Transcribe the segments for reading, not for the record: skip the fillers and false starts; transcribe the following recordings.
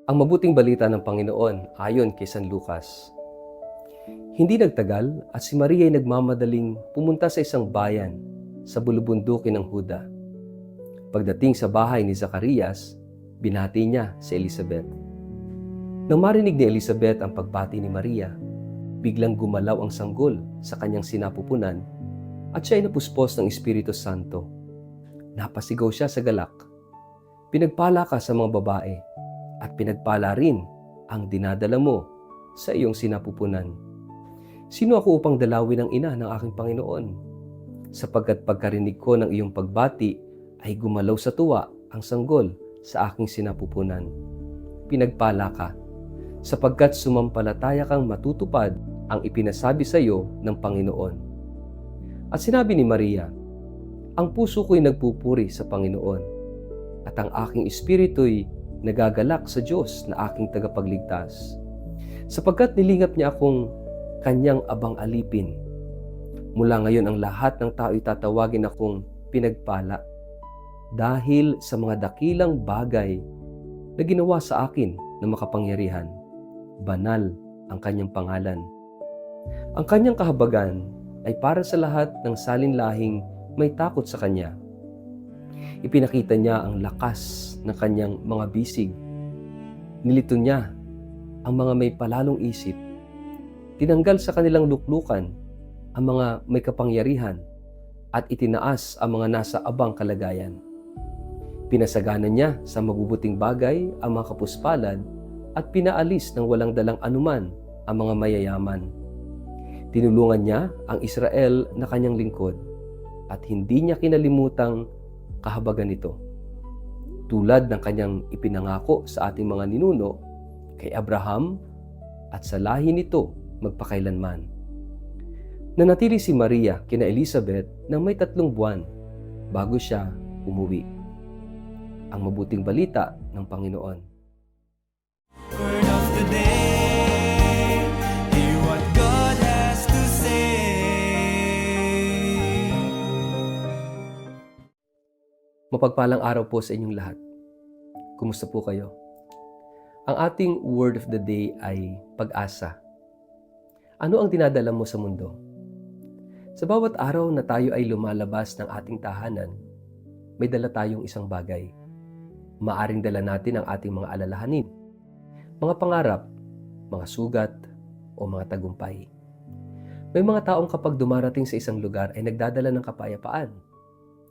Ang mabuting balita ng Panginoon ayon kay San Lucas. Hindi nagtagal at si Maria ay nagmamadaling pumunta sa isang bayan sa bulubundukin ng Huda. Pagdating sa bahay ni Zacarias, binati niya si Elizabeth. Nang marinig ni Elizabeth ang pagbati ni Maria, biglang gumalaw ang sanggol sa kanyang sinapupunan at siya ay napuspos ng Espiritu Santo. Napasigaw siya sa galak. Pinagpala ka sa mga babae at pinagpala rin ang dinadala mo sa iyong sinapupunan. Sino ako upang dalawin ang ina ng aking Panginoon? Sapagkat pagkarinig ko ng iyong pagbati ay gumalaw sa tuwa ang sanggol sa aking sinapupunan. Pinagpala ka, sapagkat sumampalataya kang matutupad ang ipinasabi sa iyo ng Panginoon. At sinabi ni Maria, ang puso ko'y nagpupuri sa Panginoon, at ang aking espiritu'y nagagalak sa Diyos na aking tagapagligtas, sapagkat nilingap niya akong kanyang abang alipin. Mula ngayon ang lahat ng tao'y tatawagin akong pinagpala, dahil sa mga dakilang bagay na ginawa sa akin ng makapangyarihan. Banal ang kanyang pangalan. Ang kanyang kahabagan ay para sa lahat ng salinlahing may takot sa kanya. Ipinakita niya ang lakas ng kanyang mga bisig. Nilito niya ang mga may palalong isip. Tinanggal sa kanilang luklukan ang mga may kapangyarihan at itinaas ang mga nasa abang kalagayan. Pinasagana niya sa mabubuting bagay ang mga kapuspalad at pinaalis ng walang dalang anuman ang mga mayayaman. Tinulungan niya ang Israel na kanyang lingkod at hindi niya kinalimutang kahabagan nito. Tulad ng kanyang ipinangako sa ating mga ninuno, kay Abraham at sa lahi nito magpakailanman. Nanatili si Maria kina Elizabeth ng may 3 buwan bago siya umuwi. Ang mabuting balita ng Panginoon. Word of the day, hear what God has to say. Mapagpalang araw po sa inyong lahat. Kumusta po kayo? Ang ating word of the day ay pag-asa. Ano ang dinadala mo sa mundo? Sa bawat araw na tayo ay lumalabas ng ating tahanan, may dala tayong isang bagay. Maaring dala natin ang ating mga alalahanin, mga pangarap, mga sugat, o mga tagumpay. May mga taong kapag dumarating sa isang lugar ay nagdadala ng kapayapaan.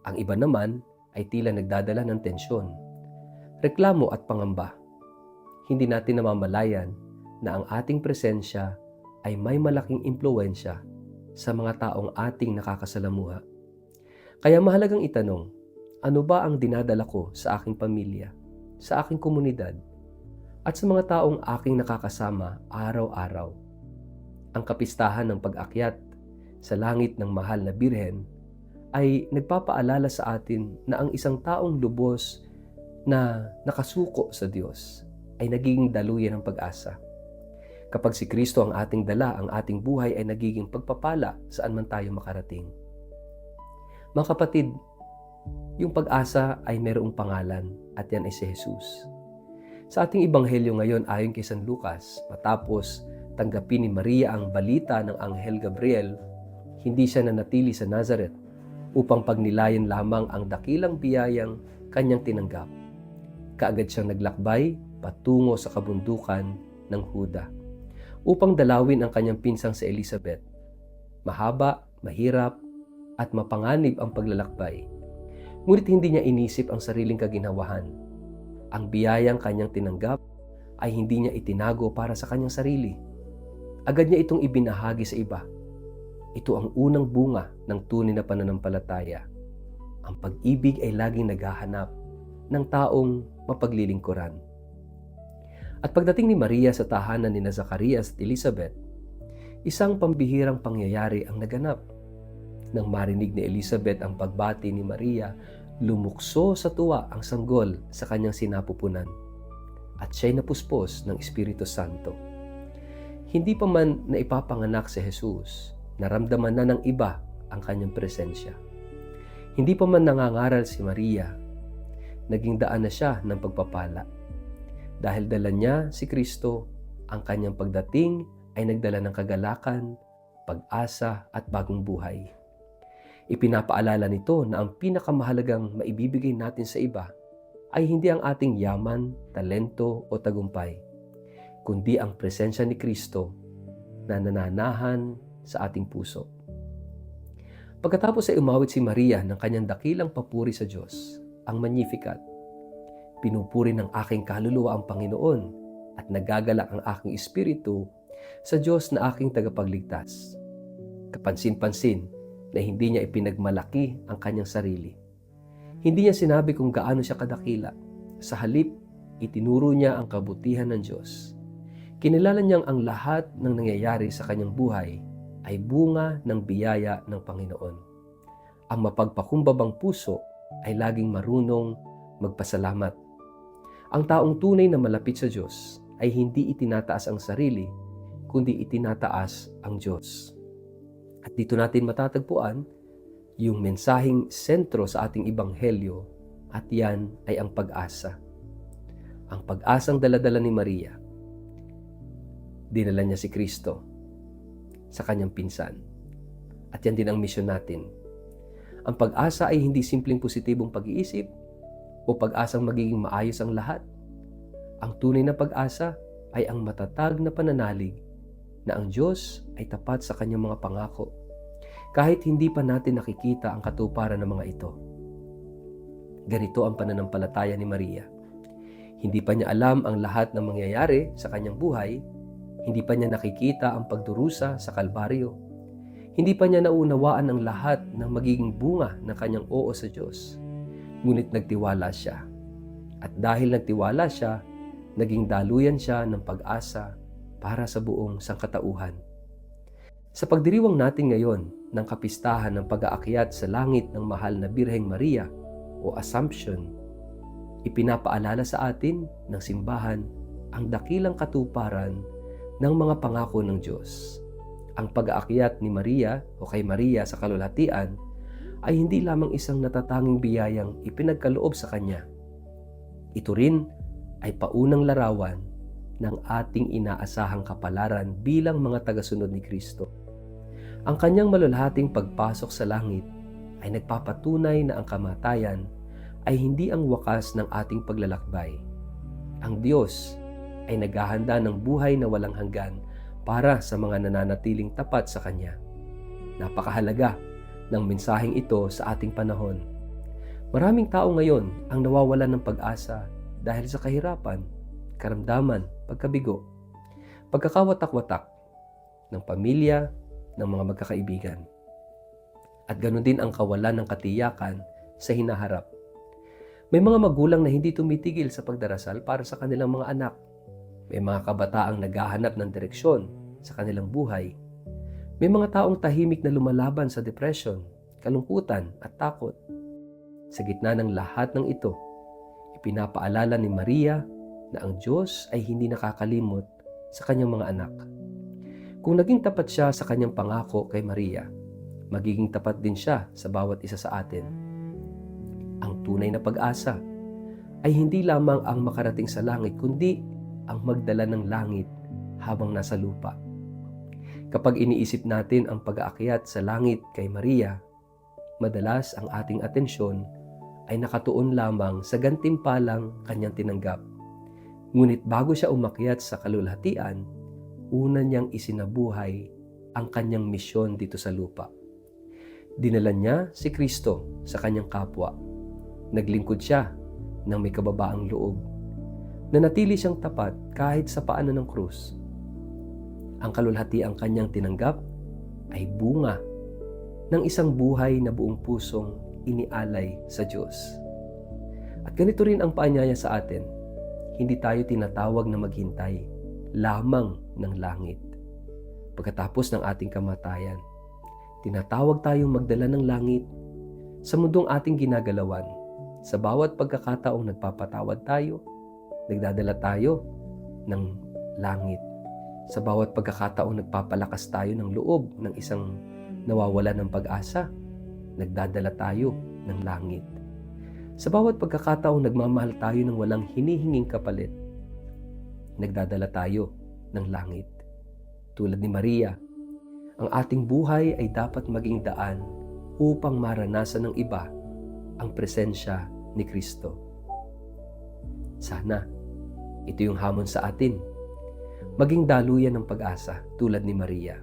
Ang iba naman ay tila nagdadala ng tensyon, reklamo at pangamba. Hindi natin namamalayan na ang ating presensya ay may malaking impluwensya sa mga taong ating nakakasalamuha. Kaya mahalagang itanong, ano ba ang dinadala ko sa aking pamilya, sa aking komunidad, at sa mga taong aking nakakasama araw-araw? Ang kapistahan ng pag-akyat sa langit ng mahal na Birhen ay nagpapaalala sa atin na ang isang taong lubos na nakasuko sa Diyos ay nagiging daluyan ng pag-asa. Kapag si Kristo ang ating dala, ang ating buhay ay nagiging pagpapala saan man tayo makarating. Mga kapatid, yung pag-asa ay mayroong pangalan at yan ay si Jesus. Sa ating ebanghelyo ngayon ayon kay San Lucas, matapos tanggapin ni Maria ang balita ng Anghel Gabriel, hindi siya nanatili sa Nazareth upang pagnilayan lamang ang dakilang biyayang kanyang tinanggap. Kaagad siyang naglakbay patungo sa kabundukan ng Huda upang dalawin ang kanyang pinsang si Elizabeth. Mahaba, mahirap, at mapanganib ang paglalakbay. Ngunit hindi niya inisip ang sariling kaginhawahan. Ang biyayang kanyang tinanggap ay hindi niya itinago para sa kanyang sarili. Agad niya itong ibinahagi sa iba. Ito ang unang bunga ng tunay na pananampalataya. Ang pag-ibig ay laging naghahanap ng taong mapaglilingkuran. At pagdating ni Maria sa tahanan ni Zacarias at Elizabeth, isang pambihirang pangyayari ang naganap. Nang marinig ni Elizabeth ang pagbati ni Maria, lumukso sa tuwa ang sanggol sa kanyang sinapupunan at siya'y napuspos ng Espiritu Santo. Hindi pa man na ipapanganak si Jesus, naramdaman na ng iba ang kanyang presensya. Hindi pa man nangangaral si Maria, naging daan na siya ng pagpapala. Dahil dala niya si Kristo, ang kanyang pagdating ay nagdala ng kagalakan, pag-asa at bagong buhay. Ipinapaalala nito na ang pinakamahalagang maibibigay natin sa iba ay hindi ang ating yaman, talento o tagumpay, kundi ang presensya ni Kristo na nananahan sa ating puso. Pagkatapos ay umawit si Maria ng kanyang dakilang papuri sa Diyos, ang Magnificat. Pinupuri ng aking kaluluwa ang Panginoon at nagagalak ang aking espiritu sa Diyos na aking tagapagligtas. Kapansin-pansin na hindi niya ipinagmalaki ang kanyang sarili. Hindi niya sinabi kung gaano siya kadakila. Sa halip, itinuro niya ang kabutihan ng Diyos. Kinilala niyang ang lahat ng nangyayari sa kanyang buhay ay bunga ng biyaya ng Panginoon. Ang mapagpakumbabang puso ay laging marunong magpasalamat. Ang taong tunay na malapit sa Diyos ay hindi itinataas ang sarili, kundi itinataas ang Diyos. At dito natin matatagpuan yung mensaheng sentro sa ating ebanghelyo, at yan ay ang pag-asa. Ang pag-asang daladala ni Maria. Dinala niya si Kristo sa kanyang pinsan. At yan din ang misyon natin. Ang pag-asa ay hindi simpleng positibong pag-iisip o pag-asang magiging maayos ang lahat. Ang tunay na pag-asa ay ang matatag na pananalig na ang Diyos ay tapat sa kanyang mga pangako, kahit hindi pa natin nakikita ang katuparan ng mga ito. Ganito ang pananampalataya ni Maria. Hindi pa niya alam ang lahat ng mangyayari sa kanyang buhay, hindi pa niya nakikita ang pagdurusa sa Kalbaryo, hindi pa niya naunawaan ang lahat ng magiging bunga ng kanyang oo sa Diyos. Ngunit nagtiwala siya. At dahil nagtiwala siya, naging daluyan siya ng pag-asa para sa buong sangkatauhan. Sa pagdiriwang natin ngayon ng kapistahan ng pag-aakyat sa langit ng mahal na Birheng Maria o Assumption, ipinapaalala sa atin ng simbahan ang dakilang katuparan ng mga pangako ng Diyos. Ang pag-aakyat ni Maria o kay Maria sa kalulhatian ay hindi lamang isang natatanging biyayang ipinagkaloob sa Kanya. Ito rin ay paunang larawan ng ating inaasahang kapalaran bilang mga tagasunod ni Kristo. Ang Kanyang malulhating pagpasok sa langit ay nagpapatunay na ang kamatayan ay hindi ang wakas ng ating paglalakbay. Ang Diyos ay naghahanda ng buhay na walang hanggan para sa mga nananatiling tapat sa Kanya. Napakahalaga ng mensaheng ito sa ating panahon. Maraming tao ngayon ang nawawalan ng pag-asa dahil sa kahirapan, karamdaman, pagkabigo, pagkakawatak-watak ng pamilya, ng mga magkakaibigan. At ganoon din ang kawalan ng katiyakan sa hinaharap. May mga magulang na hindi tumitigil sa pagdarasal para sa kanilang mga anak. May mga kabataang naghahanap ng direksyon sa kanilang buhay. May mga taong tahimik na lumalaban sa depression, kalungkutan at takot. Sa gitna ng lahat ng ito, ipinapaalala ni Maria na ang Diyos ay hindi nakakalimot sa kanyang mga anak. Kung naging tapat siya sa kanyang pangako kay Maria, magiging tapat din siya sa bawat isa sa atin. Ang tunay na pag-asa ay hindi lamang ang makarating sa langit, kundi ang magdala ng langit habang nasa lupa. Kapag iniisip natin ang pag-aakyat sa langit kay Maria, madalas ang ating atensyon ay nakatuon lamang sa gantimpalang kanyang tinanggap. Ngunit bago siya umakyat sa kalulhatian, una niyang isinabuhay ang kanyang misyon dito sa lupa. Dinala niya si Kristo sa kanyang kapwa. Naglingkod siya ng may kababaang loob. Nanatili siyang tapat kahit sa paanan ng krus. Ang kalulhatiang kanyang tinanggap ay bunga ng isang buhay na buong pusong inialay sa Diyos. At ganito rin ang paanyaya sa atin. Hindi tayo tinatawag na maghintay lamang ng langit. Pagkatapos ng ating kamatayan, tinatawag tayong magdala ng langit sa mundong ating ginagalawan. Sa bawat pagkakataong nagpapatawad tayo, nagdadala tayo ng langit. Sa bawat pagkakataong nagpapalakas tayo ng loob ng isang nawawalan ng pag-asa, nagdadala tayo ng langit. Sa bawat pagkakataong nagmamahal tayo ng walang hinihinging kapalit, nagdadala tayo ng langit. Tulad ni Maria, ang ating buhay ay dapat maging daan upang maranasan ng iba ang presensya ni Kristo. Sana, ito yung hamon sa atin. Maging daluyan ng pag-asa tulad ni Maria.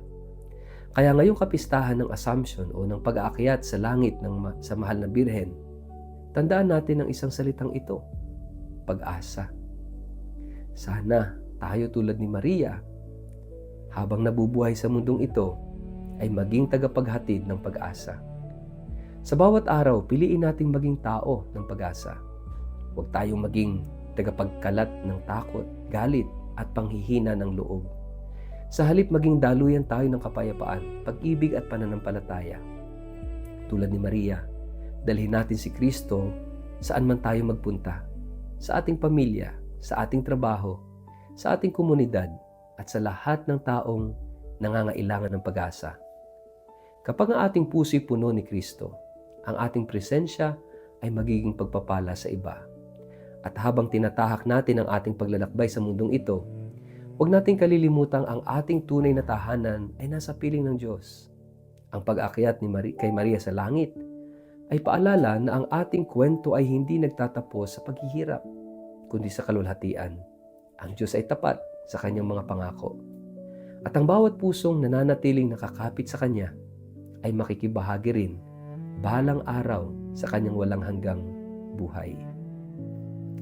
Kaya ngayong kapistahan ng Assumption o ng pag-aakyat sa langit sa mahal na Birhen, tandaan natin ang isang salitang ito, pag-asa. Sana tayo tulad ni Maria, habang nabubuhay sa mundong ito, ay maging tagapaghatid ng pag-asa. Sa bawat araw, piliin nating maging tao ng pag-asa. Huwag tayong maging tagapagkalat ng takot, galit, at panghihina ng loob. Sa halip maging daluyan tayo ng kapayapaan, pag-ibig at pananampalataya. Tulad ni Maria, dalhin natin si Kristo saan man tayo magpunta, sa ating pamilya, sa ating trabaho, sa ating komunidad, at sa lahat ng taong nangangailangan ng pag-asa. Kapag ang ating puso'y puno ni Kristo, ang ating presensya ay magiging pagpapala sa iba. At habang tinatahak natin ang ating paglalakbay sa mundong ito, huwag nating kalilimutang ang ating tunay na tahanan ay nasa piling ng Diyos. Ang pag-akyat kay Maria sa langit ay paalala na ang ating kwento ay hindi nagtatapos sa paghihirap, kundi sa kalulhatian. Ang Diyos ay tapat sa kanyang mga pangako. At ang bawat pusong nananatiling nakakapit sa Kanya ay makikibahagi rin balang araw sa Kanyang walang hanggang buhay.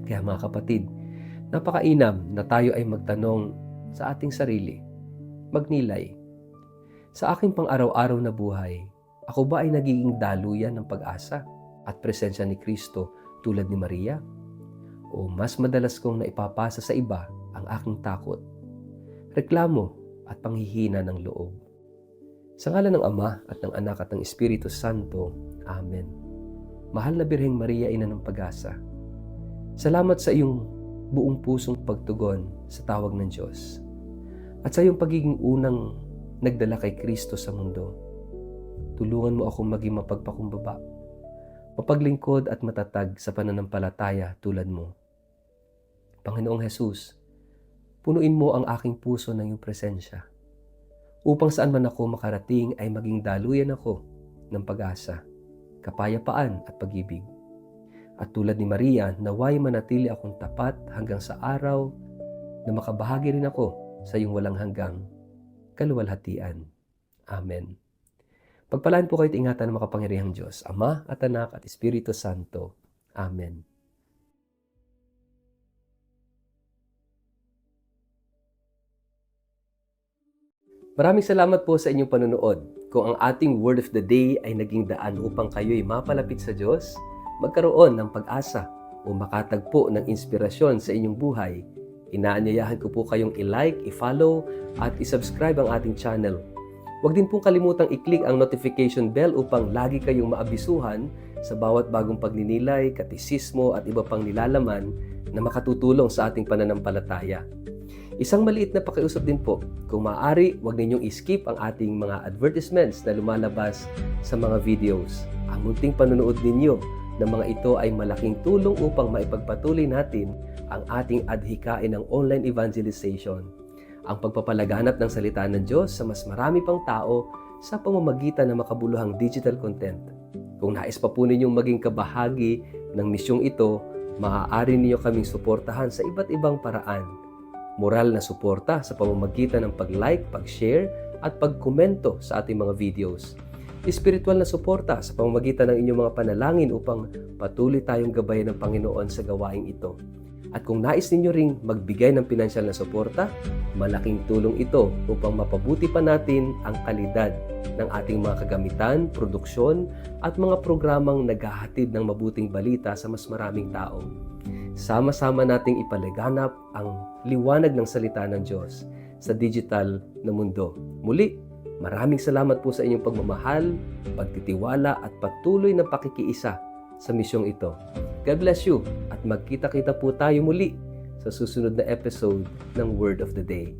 Kaya mga kapatid, napakainam na tayo ay magtanong sa ating sarili, magnilay. Sa aking pang-araw-araw na buhay, ako ba ay nagiging daluyan ng pag-asa at presensya ni Kristo tulad ni Maria? O mas madalas kong naipapasa sa iba ang aking takot, reklamo at panghihina ng loob? Sa ngalan ng Ama at ng Anak at ng Espiritu Santo. Amen. Mahal na Birheng Maria, Ina ng Pag-asa, salamat sa iyong buong pusong pagtugon sa tawag ng Diyos at sa iyong pagiging unang nagdala kay Kristo sa mundo. Tulungan mo akong maging mapagpakumbaba, mapaglingkod at matatag sa pananampalataya tulad mo. Panginoong Jesus, punuin mo ang aking puso ng iyong presensya upang saan man ako makarating ay maging daluyan ako ng pag-asa, kapayapaan at pag-ibig. At tulad ni Maria, naway manatili akong tapat hanggang sa araw na makabahagi rin ako sa iyong walang hanggang kaluwalhatian. Amen. Pagpalain po kayo at ingatan ng makapangyarihang Diyos, Ama at Anak at Espiritu Santo. Amen. Maraming salamat po sa inyong panonood. Kung ang ating Word of the Day ay naging daan upang kayo'y mapalapit sa Diyos, magkaroon ng pag-asa o makatagpo ng inspirasyon sa inyong buhay, inaanyayahan ko po kayong i-like, i-follow at i-subscribe ang ating channel. Huwag din pong kalimutang i-click ang notification bell upang lagi kayong maabisuhan sa bawat bagong pagninilay, katisismo at iba pang nilalaman na makatutulong sa ating pananampalataya. Isang maliit na pakiusap din po, kung maaari, huwag ninyong i-skip ang ating mga advertisements na lumalabas sa mga videos. Ang munting panonood ninyo ng mga ito ay malaking tulong upang maipagpatuloy natin ang ating adhikain ng online evangelization, ang pagpapalaganap ng salita ng Diyos sa mas marami pang tao sa pamamagitan ng makabuluhang digital content. Kung nais pa po ninyong maging kabahagi ng misyong ito, maaari ninyo kaming suportahan sa iba't ibang paraan. Moral na suporta sa pamamagitan ng pag-like, pag-share at pag-komento sa ating mga videos. Espiritual na suporta sa pamamagitan ng inyong mga panalangin upang patuloy tayong gabayan ng Panginoon sa gawaing ito. At kung nais ninyo ring magbigay ng pinansyal na suporta, malaking tulong ito upang mapabuti pa natin ang kalidad ng ating mga kagamitan, produksyon at mga programang naghahatid ng mabuting balita sa mas maraming tao. Sama-sama nating ipalaganap ang liwanag ng salita ng Diyos sa digital na mundo. Muli, maraming salamat po sa inyong pagmamahal, pagtitiwala at patuloy na pakikiisa sa misyong ito. God bless you at magkita-kita po tayo muli sa susunod na episode ng Word of the Day.